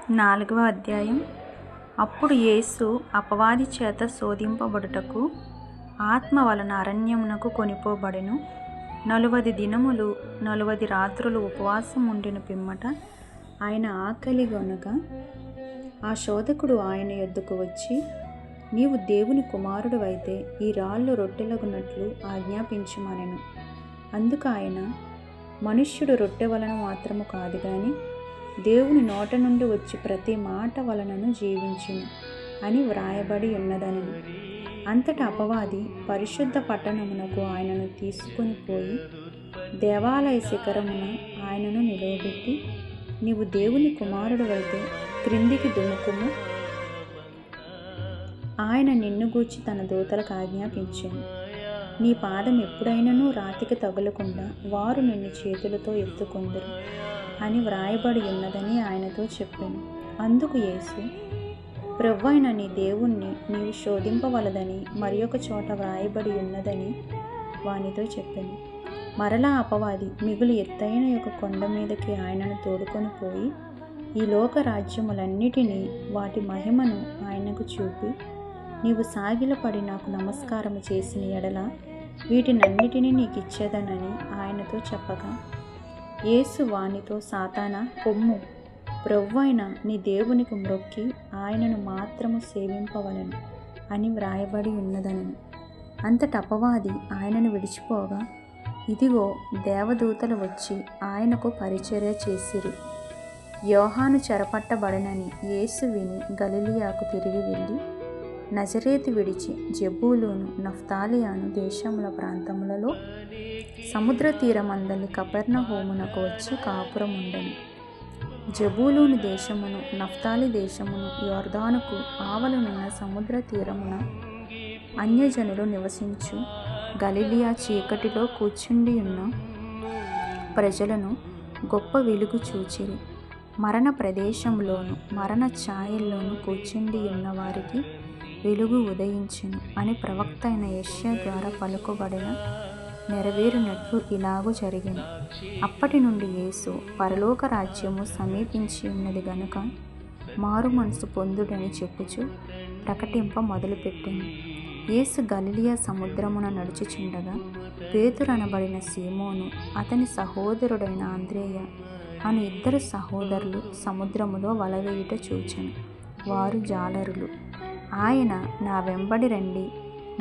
4వ అధ్యాయం. అప్పుడు యేసు అపవాది చేత శోధింపబడుటకు ఆత్మ వలన అరణ్యమునకు కొనిపోబడెను. 40 దినములు 40 రాత్రులు ఉపవాసం ఉండిన పిమ్మట ఆయన ఆకలిగొనగా ఆ శోధకుడు ఆయన యొద్దకు వచ్చి, నీవు దేవుని కుమారుడవైతే ఈ రాళ్ళు రొట్టెలగునట్లు ఆజ్ఞాపించుమనెను. అందుకు ఆయన, మనుష్యుడు రొట్టె వలన మాత్రము కాదు గాని దేవుని నోట నుండి వచ్చి ప్రతి మాట వలనను జీవించును అని వ్రాయబడి ఉన్నదనెను. అంతటా అపవాది పరిశుద్ధ పట్టణమునకు ఆయనను తీసుకొని పోయి దేవాలయ శిఖరమున ఆయనను నిలవబెట్టి, నీవు దేవుని కుమారుడవైతే క్రిందికి దుముకుము, ఆయన నిన్ను గూర్చి తన దూతలకు ఆజ్ఞాపించెను. నీ పాదం ఎప్పుడైనను రాతికి తగులకుండా వారు నిన్ను చేతులతో ఎత్తుకొందురు అని వ్రాయబడి ఉన్నదని ఆయనతో చెప్పాను. అందుకు యేసు, ప్రభువైన నీ దేవుణ్ణి నీవు శోధింపవలదని మరి ఒక చోట వ్రాయబడి ఉన్నదని వానితో చెప్పాను. మరలా అపవాది మిగులు ఎత్తైన ఒక కొండ మీదకి ఆయనను తోడుకొని పోయి ఈ లోక రాజ్యములన్నిటినీ వాటి మహిమను ఆయనకు చూపి, నీవు సాగిలపడి నాకు నమస్కారము చేసిన ఎడల వీటినన్నిటినీ నీకు ఇచ్చేదనని ఆయనతో చెప్పగా, యేసు వానితో, సాతానా పొమ్ము, ప్రభువైన నీ దేవునికి మ్రొక్కి ఆయనను మాత్రము సేవింపవలెను అని వ్రాయబడి ఉన్నదనెను. అంతట అపవాది ఆయనను విడిచిపోగా, ఇదిగో దేవదూతలు వచ్చి ఆయనకు పరిచర్య చేసిరి. యోహాను చెరపట్టబడెనని యేసు విని గలిలయకు తిరిగి వెళ్ళి నజరేతు విడిచి జెబూలూను నఫ్తాలియాను దేశముల ప్రాంతములలో సముద్ర తీరమందలి కపెర్నహూమునకు వచ్చి కాపురముండెను. జెబూలూను దేశమును నఫ్తాలి దేశమును యొర్దానుకు ఆవలనున్న సముద్ర తీరమున అన్యజనులు నివసించు గలిలయ చీకటిలో కూర్చుండియున్న ప్రజలను గొప్ప వెలుగు చూచిరి. మరణ ప్రదేశంలోను మరణ ఛాయల్లోను కూర్చుండియున్న వారికి వెలుగు ఉదయించెను అని ప్రవక్త అయిన యెషయా ద్వారా పలుకబడిన నెరవేరినట్లు ఇలాగు జరిగెను. అప్పటి నుండి యేసు పరలోక రాజ్యము సమీపించి ఉన్నది గనుక మారు మనసు పొందుడని చెప్పుచు ప్రకటింప మొదలుపెట్టెను. యేసు గలిలయ సముద్రమున నడుచుచుండగా పేతురనబడిన సీమోను అతని సహోదరుడైన అంద్రెయ అను 2 సహోదరులు సముద్రములో వలవేయుట చూచెను. వారు జాలరులు. ఆయన, నా వెంబడి రండి,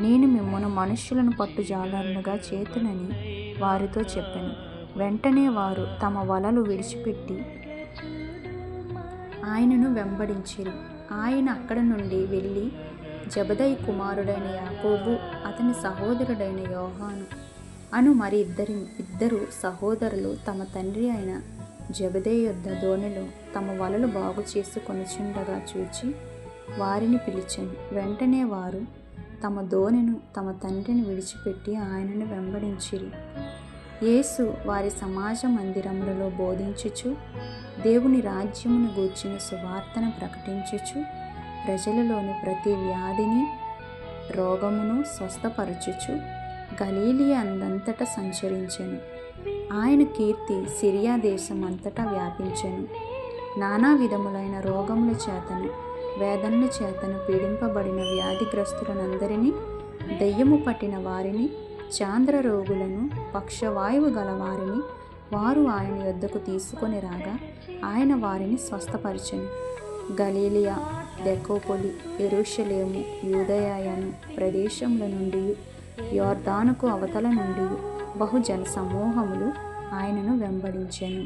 నేను మిమ్మును మనుష్యులను పట్టు జాలరులుగా చేతునని వారితో చెప్పెను. వెంటనే వారు తమ వలలు విడిచిపెట్టి ఆయనను వెంబడించిరి. ఆయన అక్కడ నుండి వెళ్ళి జెబెదయి కుమారుడైన యాకోబు, అతని సహోదరుడైన యోహాను అను మరి ఇద్దరు సహోదరులు తమ తండ్రి అయిన జెబెదయి యొద్ద దోణిలో తమ వలలు బాగు చేసుకొనుచుండగా చూచి వారిని పిలిచెను. వెంటనే వారు తమ దోణెను తమ తండ్రిని విడిచిపెట్టి ఆయనను వెంబడించిరి. యేసు వారి సమాజ మందిరములలో బోధించుచు దేవుని రాజ్యమును గూర్చిన సువార్తను ప్రకటించుచు ప్రజలలోని ప్రతి వ్యాధిని రోగమును స్వస్థపరచుచు గలిలయ అందంతటా సంచరించెను. ఆయన కీర్తి సిరియా దేశం అంతటా వ్యాపించెను. నానా విధములైన రోగముల చేతను వేదనల చేతను పీడింపబడిన వ్యాధిగ్రస్తులనందరినీ, దెయ్యము పట్టిన వారిని, చాంద్ర రోగులను, పక్షవాయువు గల వారిని వారు ఆయన యొద్దకు తీసుకొని రాగా ఆయన వారిని స్వస్థపరిచెను. గలిలయ, దెకోపొలి, యెరూషలేము, యూదయను ప్రదేశముల నుండి యొర్దానుకు అవతల నుండి బహు జన సమూహములు ఆయనను వెంబడించెను.